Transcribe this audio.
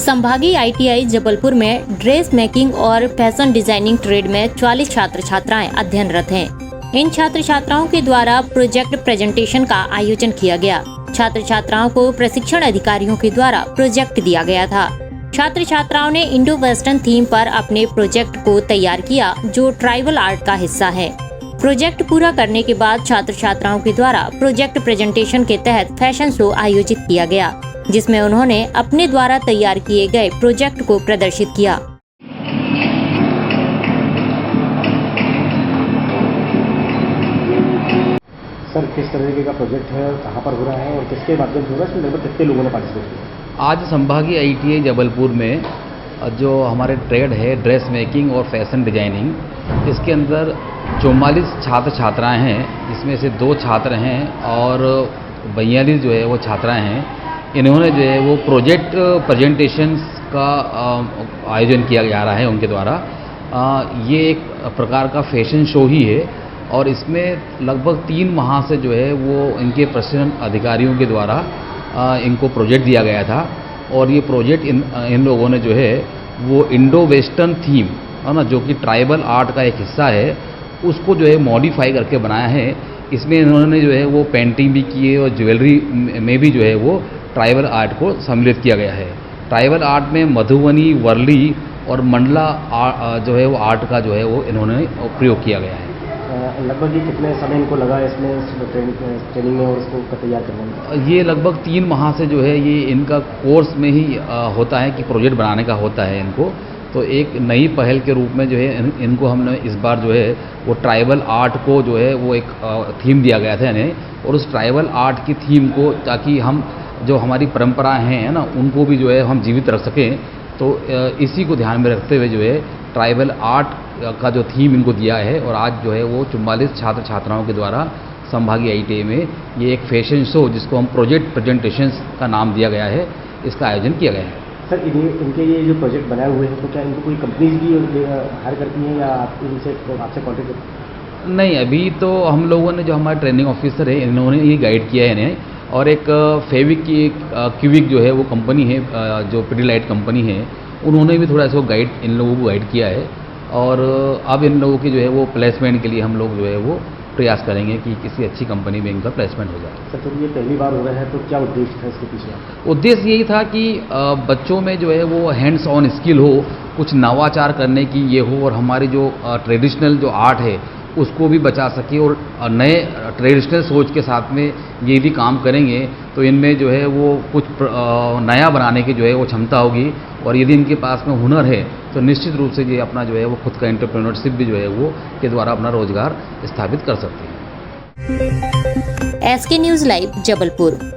संभागीय ITI जबलपुर में dress making और फैशन डिजाइनिंग ट्रेड में 44 छात्र छात्राएं अध्ययनरत हैं। इन छात्र छात्राओं के द्वारा प्रोजेक्ट प्रेजेंटेशन का आयोजन किया गया। छात्र छात्राओं को प्रशिक्षण अधिकारियों के द्वारा प्रोजेक्ट दिया गया था। छात्र छात्राओं ने इंडो वेस्टर्न थीम पर अपने प्रोजेक्ट को तैयार किया, जो ट्राइबल आर्ट का हिस्सा है। प्रोजेक्ट पूरा करने के बाद छात्र छात्राओं के द्वारा प्रोजेक्ट प्रेजेंटेशन के तहत फैशन शो आयोजित किया गया, जिसमें उन्होंने अपने द्वारा तैयार किए गए प्रोजेक्ट को प्रदर्शित किया। सर, किस तरीके का प्रोजेक्ट है, कहाँ पर हो रहा है और किसके माध्यम से हो रहा है, इसमें लगभग कितने लोगों ने पार्टिसिपेट किया? आज संभागीय ITI जबलपुर में जो हमारे ट्रेड है ड्रेस मेकिंग और फैशन डिजाइनिंग, इसके अंदर 44 छात्र छात्राएं हैं, जिसमें से 2 छात्र हैं और 42 जो है वो छात्राएं हैं। इन्होंने जो है वो प्रोजेक्ट प्रेजेंटेशंस का आयोजन किया जा रहा है उनके द्वारा। ये एक प्रकार का फैशन शो ही है और इसमें लगभग 3 माह से जो है वो इनके प्रशिक्षण अधिकारियों के द्वारा इनको प्रोजेक्ट दिया गया था और ये प्रोजेक्ट इन लोगों ने जो है वो इंडो वेस्टर्न थीम है ना, जो कि ट्राइबल आर्ट का एक हिस्सा है, उसको जो है मॉडिफाई करके बनाया है। इसमें इन्होंने जो है वो पेंटिंग भी की है और ज्वेलरी में भी जो है वो ट्राइबल आर्ट को सम्मिलित किया गया है। ट्राइबल आर्ट में मधुबनी, वर्ली और मंडला जो है वो आर्ट का जो है वो इन्होंने प्रयोग किया गया है। लगभग ये कितने समय इनको लगा इसमें ट्रेनिंग में और इसको तैयार करने में? ये लगभग 3 माह से जो है ये इनका कोर्स में ही होता है कि प्रोजेक्ट बनाने का होता है इनको। तो एक नई पहल के रूप में जो है इनको हमने इस बार जो है वो ट्राइबल आर्ट को जो है वो एक थीम दिया गया था इन्हें, और उस ट्राइबल आर्ट की थीम को, ताकि हम जो हमारी परंपराएं हैं ना उनको भी जो है हम जीवित रख सकें, तो इसी को ध्यान में रखते हुए जो है ट्राइबल आर्ट का जो थीम इनको दिया है। और आज जो है वो 44 छात्र छात्राओं के द्वारा संभागीय ITI में ये एक फैशन शो, जिसको हम प्रोजेक्ट प्रेजेंटेशंस का नाम दिया गया है, इसका आयोजन किया गया है। सर, इनके ये जो प्रोजेक्ट बनाए हुए हैं, तो क्या इनको कोई कंपनीज भी हायर करती हैं या आपसे कॉन्टेक्ट? नहीं, अभी तो हम लोगों ने, जो हमारे ट्रेनिंग ऑफिसर है, इन्होंने ये गाइड किया है इन्हें, और एक फेविक की क्यूबिक जो है वो कंपनी है, जो पिडीलाइट कंपनी है, उन्होंने भी थोड़ा सा गाइड इन लोगों को गाइड किया है। और अब इन लोगों की जो है वो प्लेसमेंट के लिए हम लोग जो है वो प्रयास करेंगे कि किसी अच्छी कंपनी में इनका प्लेसमेंट हो जाए। सर, तो ये पहली बार हो रहा है, तो क्या उद्देश्य था इसके पीछे? उद्देश्य यही था कि बच्चों में जो है वो हैंड्स ऑन स्किल हो, कुछ नवाचार करने की ये हो, और हमारी जो ट्रेडिशनल जो आर्ट है उसको भी बचा सके, और नए ट्रेडिशनल सोच के साथ में ये भी काम करेंगे तो इनमें जो है वो कुछ नया बनाने की जो है वो क्षमता होगी। और यदि इनके पास में हुनर है तो निश्चित रूप से ये अपना जो है वो खुद का एंटरप्रेन्योरशिप भी जो है वो के द्वारा अपना रोजगार स्थापित कर सकते हैं। SK news live Jabalpur.